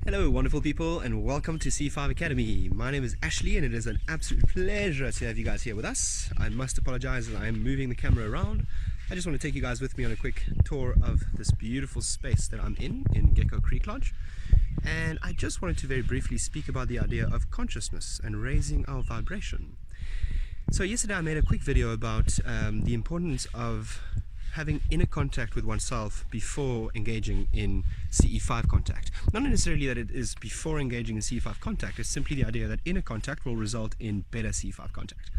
Hello wonderful people, and welcome to C5 Academy. My name is Ashley and it is an absolute pleasure to have you guys here with us. I must apologize as I'm moving the camera around. I just want to take you guys with me on a quick tour of this beautiful space that I'm in Gecko Creek Lodge. And I just wanted to very briefly speak about the idea of consciousness and raising our vibration. So yesterday I made a quick video about the importance of having inner contact with oneself before engaging in CE5 contact. Not necessarily that it is before engaging in CE5 contact, it's simply the idea that inner contact will result in better CE5 contact.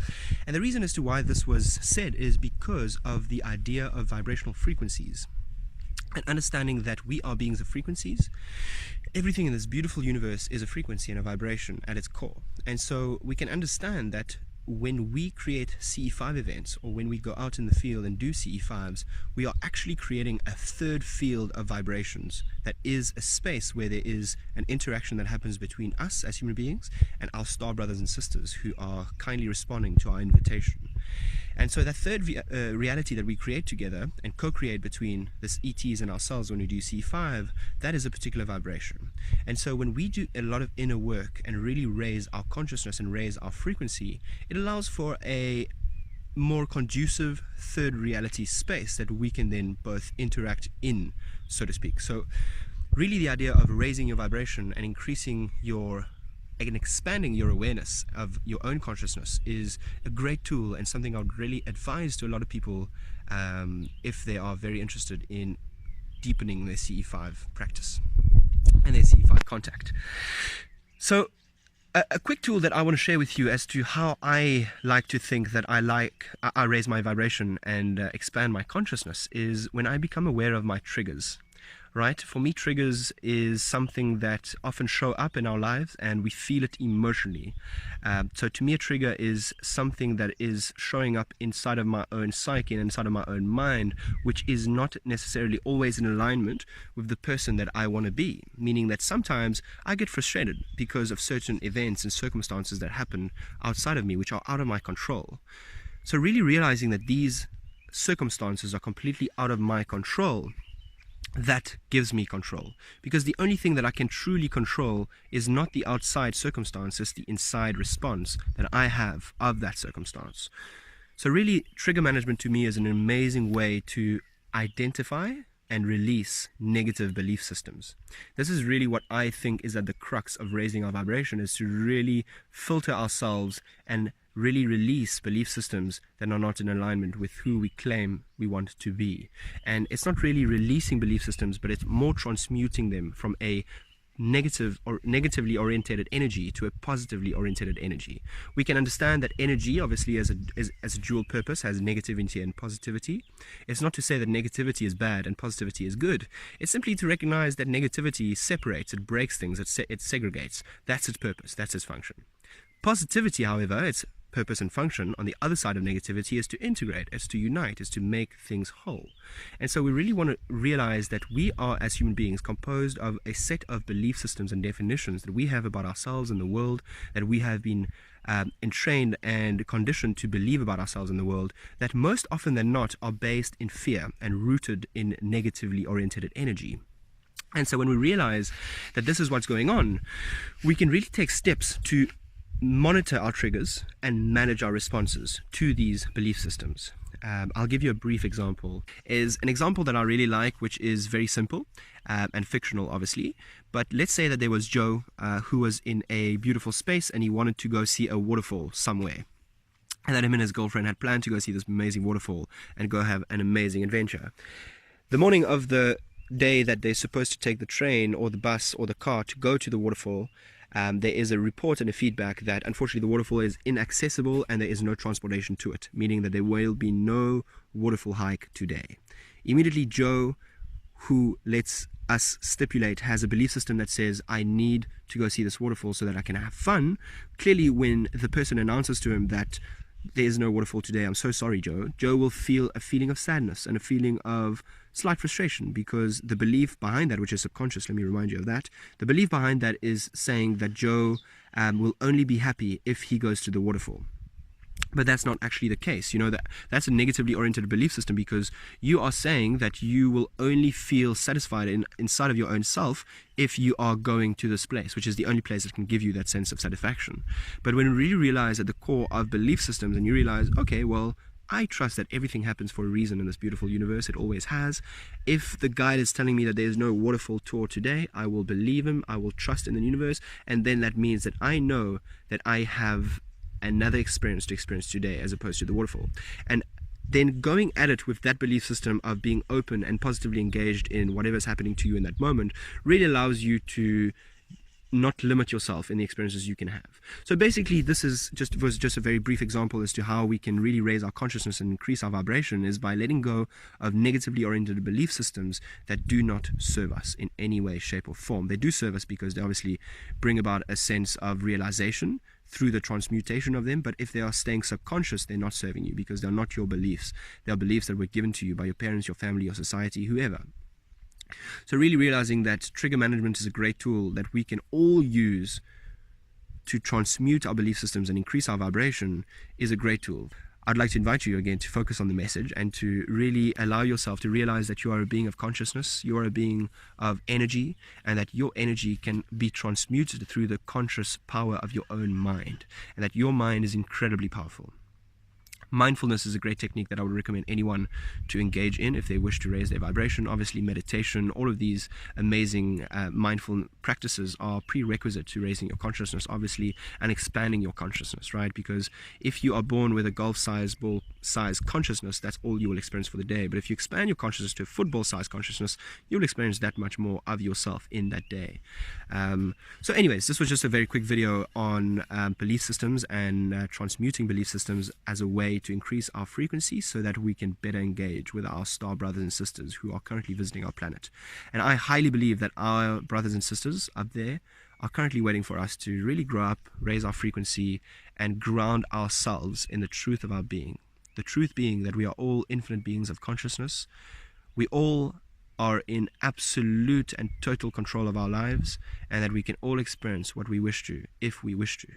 And the reason as to why this was said is because of the idea of vibrational frequencies. And understanding that we are beings of frequencies. Everything in this beautiful universe is a frequency and a vibration at its core. And so we can understand that when we create CE5 events, or when we go out in the field and do CE5s, we are actually creating a third field of vibrations that is a space where there is an interaction that happens between us as human beings and our star brothers and sisters who are kindly responding to our invitation. And so that third reality that we create together and co-create between this ETs and ourselves when we do C5, that is a particular vibration. And so when we do a lot of inner work and really raise our consciousness and raise our frequency, it allows for a more conducive third reality space that we can then both interact in, so to speak. So really the idea of raising your vibration and increasing and expanding your awareness of your own consciousness is a great tool, and something I would really advise to a lot of people if they are very interested in deepening their CE5 practice and their CE5 contact. So a quick tool that I want to share with you as to how I like to think that I raise my vibration and expand my consciousness is when I become aware of my triggers. Right? For me, triggers is something that often show up in our lives and we feel it emotionally. So to me, a trigger is something that is showing up inside of my own psyche and inside of my own mind, which is not necessarily always in alignment with the person that I want to be. Meaning that sometimes I get frustrated because of certain events and circumstances that happen outside of me, which are out of my control. So really realizing that these circumstances are completely out of my control, that gives me control, because the only thing that I can truly control is not the outside circumstance, it's the inside response that I have of that circumstance. So really, trigger management to me is an amazing way to identify and release negative belief systems. This is really what I think is at the crux of raising our vibration, is to really filter ourselves and really release belief systems that are not in alignment with who we claim we want to be. And it's not really releasing belief systems, but it's more transmuting them from a negative or negatively oriented energy to a positively oriented energy. We can understand that energy obviously as a dual purpose, has negativity and positivity. It's not to say that negativity is bad and positivity is good. It's simply to recognize that negativity separates, it breaks things, it segregates. That's its purpose, that's its function. Positivity, however, its purpose and function on the other side of negativity is to integrate, is to unite, is to make things whole. And so we really want to realize that we are, as human beings, composed of a set of belief systems and definitions that we have about ourselves and the world, that we have been entrained and conditioned to believe about ourselves and the world, that most often than not are based in fear and rooted in negatively oriented energy. And so when we realize that this is what's going on, we can really take steps to monitor our triggers and manage our responses to these belief systems. I'll give you a brief example. Is an example that I really like, which is very simple and fictional, obviously. But let's say that there was Joe who was in a beautiful space and he wanted to go see a waterfall somewhere. And that him and his girlfriend had planned to go see this amazing waterfall and go have an amazing adventure. The morning of the day that they're supposed to take the train or the bus or the car to go to the waterfall, there is a report and a feedback that unfortunately the waterfall is inaccessible and there is no transportation to it, meaning that there will be no waterfall hike today. Immediately Joe, who lets us stipulate, has a belief system that says, I need to go see this waterfall so that I can have fun. Clearly when the person announces to him that there is no waterfall today, I'm so sorry Joe, Joe will feel a feeling of sadness and a feeling of slight frustration, because the belief behind that, which is subconscious, let me remind you of that, the belief behind that is saying that Joe will only be happy if he goes to the waterfall. But that's not actually the case. You know, that's a negatively oriented belief system, because you are saying that you will only feel satisfied inside of your own self if you are going to this place, which is the only place that can give you that sense of satisfaction. But when you really realize at the core of belief systems, and you realize, okay, well, I trust that everything happens for a reason in this beautiful universe. It always has. If the guide is telling me that there's no waterfall tour today, I will believe him. I will trust in the universe. And then that means that I know that I have another experience to experience today as opposed to the waterfall. And then going at it with that belief system of being open and positively engaged in whatever's happening to you in that moment really allows you to not limit yourself in the experiences you can have. So basically, this was just a very brief example as to how we can really raise our consciousness and increase our vibration, is by letting go of negatively oriented belief systems that do not serve us in any way, shape or form. They do serve us because they obviously bring about a sense of realization through the transmutation of them, but if they are staying subconscious, they're not serving you, because they're not your beliefs. They are beliefs that were given to you by your parents, your family, your society, whoever. So really realizing that trigger management is a great tool that we can all use to transmute our belief systems and increase our vibration is a great tool. I'd like to invite you again to focus on the message and to really allow yourself to realize that you are a being of consciousness, you are a being of energy, and that your energy can be transmuted through the conscious power of your own mind, and that your mind is incredibly powerful. Mindfulness is a great technique that I would recommend anyone to engage in if they wish to raise their vibration. Obviously, meditation, all of these amazing mindful practices are prerequisite to raising your consciousness, obviously, and expanding your consciousness, right? Because if you are born with a golf-sized ball-size consciousness, that's all you will experience for the day. But if you expand your consciousness to a football-sized consciousness, you'll experience that much more of yourself in that day. So anyways, this was just a very quick video on belief systems and transmuting belief systems as a way to increase our frequency so that we can better engage with our star brothers and sisters who are currently visiting our planet. And I highly believe that our brothers and sisters up there are currently waiting for us to really grow up, raise our frequency, and ground ourselves in the truth of our being. The truth being that we are all infinite beings of consciousness. We all are in absolute and total control of our lives, and that we can all experience what we wish to, if we wish to.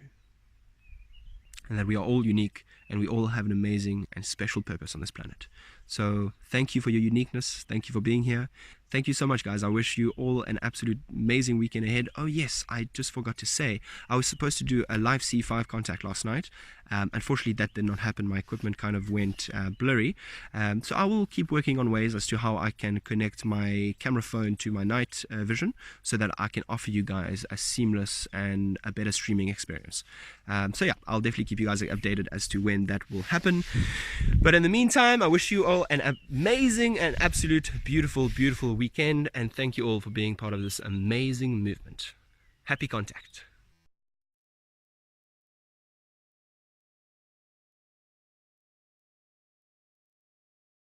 And that we are all unique, and we all have an amazing and special purpose on this planet. So thank you for your uniqueness. Thank you for being here. Thank you so much, guys. I wish you all an absolute amazing weekend ahead. Oh yes, I just forgot to say, I was supposed to do a live C5 contact last night. Unfortunately, that did not happen. My equipment kind of went blurry. So I will keep working on ways as to how I can connect my camera phone to my night vision so that I can offer you guys a seamless and a better streaming experience. So yeah, I'll definitely keep you guys updated as to when that will happen. But in the meantime, I wish you all an amazing and absolute beautiful, beautiful weekend. And thank you all for being part of this amazing movement. Happy contact.